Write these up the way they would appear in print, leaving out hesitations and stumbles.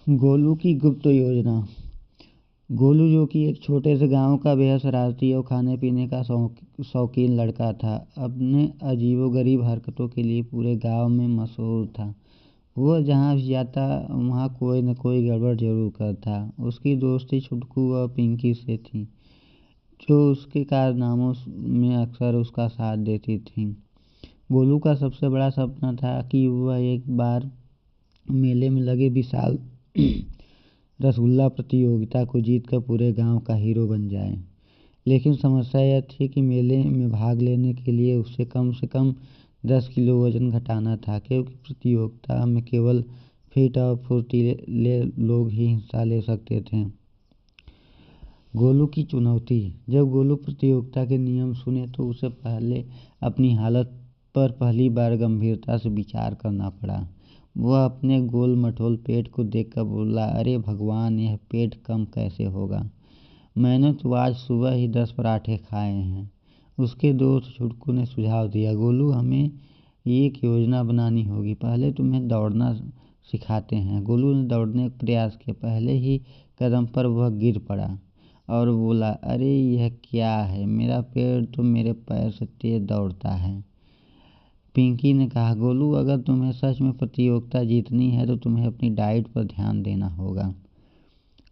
गोलू की गुप्त योजना। गोलू, जो कि एक छोटे से गांव का बेहद शरारती और खाने पीने का शौकीन लड़का था, अपने अजीबोगरीब हरकतों के लिए पूरे गांव में मशहूर था। वह जहाँ भी जाता वहाँ कोई न कोई गड़बड़ जरूर करता। उसकी दोस्ती छुटकू और पिंकी से थी, जो उसके कारनामों में अक्सर उसका साथ देती थी। गोलू का सबसे बड़ा सपना था कि वह एक बार मेले में लगे विशाल रसगुल्ला प्रतियोगिता को जीतकर पूरे गांव का हीरो बन जाए। लेकिन समस्या यह थी कि मेले में भाग लेने के लिए उसे कम से कम 10 किलो वजन घटाना था, क्योंकि प्रतियोगिता में केवल फिट और फुर्तीले लोग ही हिस्सा ले सकते थे। गोलू की चुनौती। जब गोलू प्रतियोगिता के नियम सुने तो उसे पहले अपनी हालत पर पहली बार गंभीरता से विचार करना पड़ा। वह अपने गोल मटोल पेट को देखकर बोला, अरे भगवान, यह पेट कम कैसे होगा? मैंने तो आज सुबह ही 10 पराठे खाए हैं। उसके दोस्त छुटकू ने सुझाव दिया, गोलू, हमें एक योजना बनानी होगी। पहले तुम्हें दौड़ना सिखाते हैं। गोलू ने दौड़ने का प्रयास किया। पहले ही कदम पर वह गिर पड़ा और बोला, अरे यह क्या है? मेरा पैर तो मेरे पैर से तेज दौड़ता है। पिंकी ने कहा, गोलू, अगर तुम्हें सच में प्रतियोगिता जीतनी है तो तुम्हें अपनी डाइट पर ध्यान देना होगा।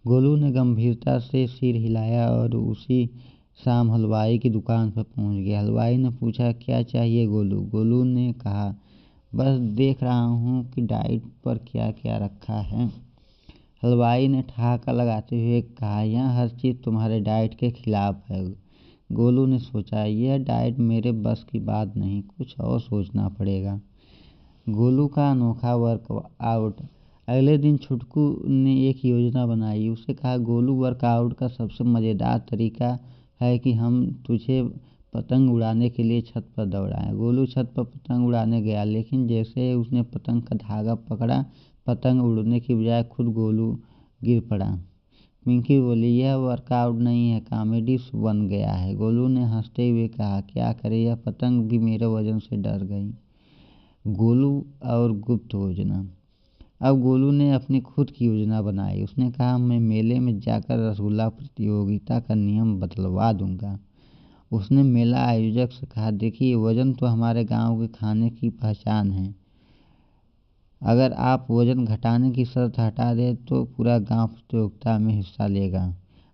गोलू ने गंभीरता से सिर हिलाया और उसी शाम हलवाई की दुकान पर पहुंच गया। हलवाई ने पूछा, क्या चाहिए गोलू? गोलू ने कहा, बस देख रहा हूँ कि डाइट पर क्या क्या रखा है। हलवाई ने ठहाका लगाते हुए कहा, यह हर चीज़ तुम्हारे डाइट के खिलाफ है। गोलू ने सोचा, यह डाइट मेरे बस की बात नहीं, कुछ और सोचना पड़ेगा। गोलू का अनोखा वर्कआउट। अगले दिन छुटकू ने एक योजना बनाई। उसे कहा, गोलू, वर्कआउट का सबसे मज़ेदार तरीका है कि हम तुझे पतंग उड़ाने के लिए छत पर दौड़ाएं। गोलू छत पर पतंग उड़ाने गया, लेकिन जैसे उसने पतंग का धागा पकड़ा, पतंग उड़ने की बजाय खुद गोलू गिर पड़ा। पिंकी बोली, यह वर्कआउट नहीं है, कॉमेडी शो बन गया है। गोलू ने हंसते हुए कहा, क्या करे, यह पतंग भी मेरे वजन से डर गई। गोलू और गुप्त योजना। अब गोलू ने अपनी खुद की योजना बनाई। उसने कहा, मैं मेले में जाकर रसगुल्ला प्रतियोगिता का नियम बदलवा दूंगा। उसने मेला आयोजक से कहा, देखिए, वजन तो हमारे गांव के खाने की पहचान है। अगर आप वजन घटाने की शर्त हटा दें तो पूरा गांव प्रतियोगिता में हिस्सा लेगा।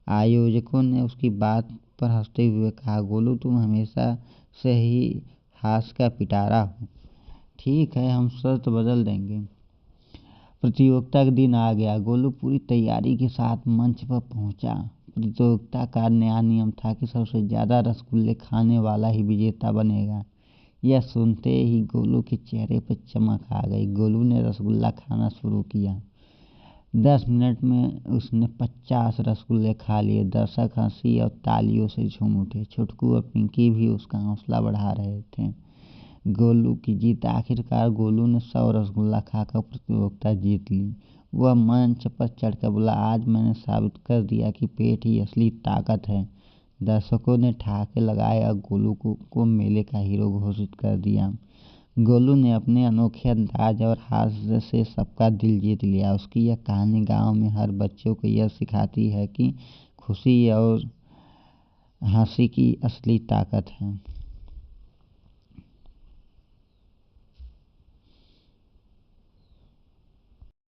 आयोजकों ने उसकी बात पर हंसते हुए कहा, गोलू, तुम हमेशा से ही हास्य का पिटारा हो। ठीक है, हम शर्त बदल देंगे। प्रतियोगिता का दिन आ गया। गोलू पूरी तैयारी के साथ मंच पर पहुंचा। प्रतियोगिता का नया नियम था कि सबसे ज़्यादा रसगुल्ले खाने वाला ही विजेता बनेगा। यह सुनते ही गोलू के चेहरे पर चमक आ गई। गोलू ने रसगुल्ला खाना शुरू किया। 10 मिनट में उसने 50 रसगुल्ले खा लिए। दर्शक हंसी और तालियों से झूम उठे। छुटकू और पिंकी भी उसका हौसला बढ़ा रहे थे। गोलू की जीत। आखिरकार गोलू ने 100 रसगुल्ला खाकर प्रतियोगिता जीत ली। वह मंच पर चढ़कर बोला, आज मैंने साबित कर दिया कि पेट ही असली ताकत है। दर्शकों ने ठहाके लगाए और गोलू को मेले का हीरो घोषित कर दिया। गोलू ने अपने अनोखे अंदाज और हास्य से सबका दिल जीत लिया। उसकी यह कहानी गांव में हर बच्चों को यह सिखाती है कि खुशी और हंसी की असली ताकत है।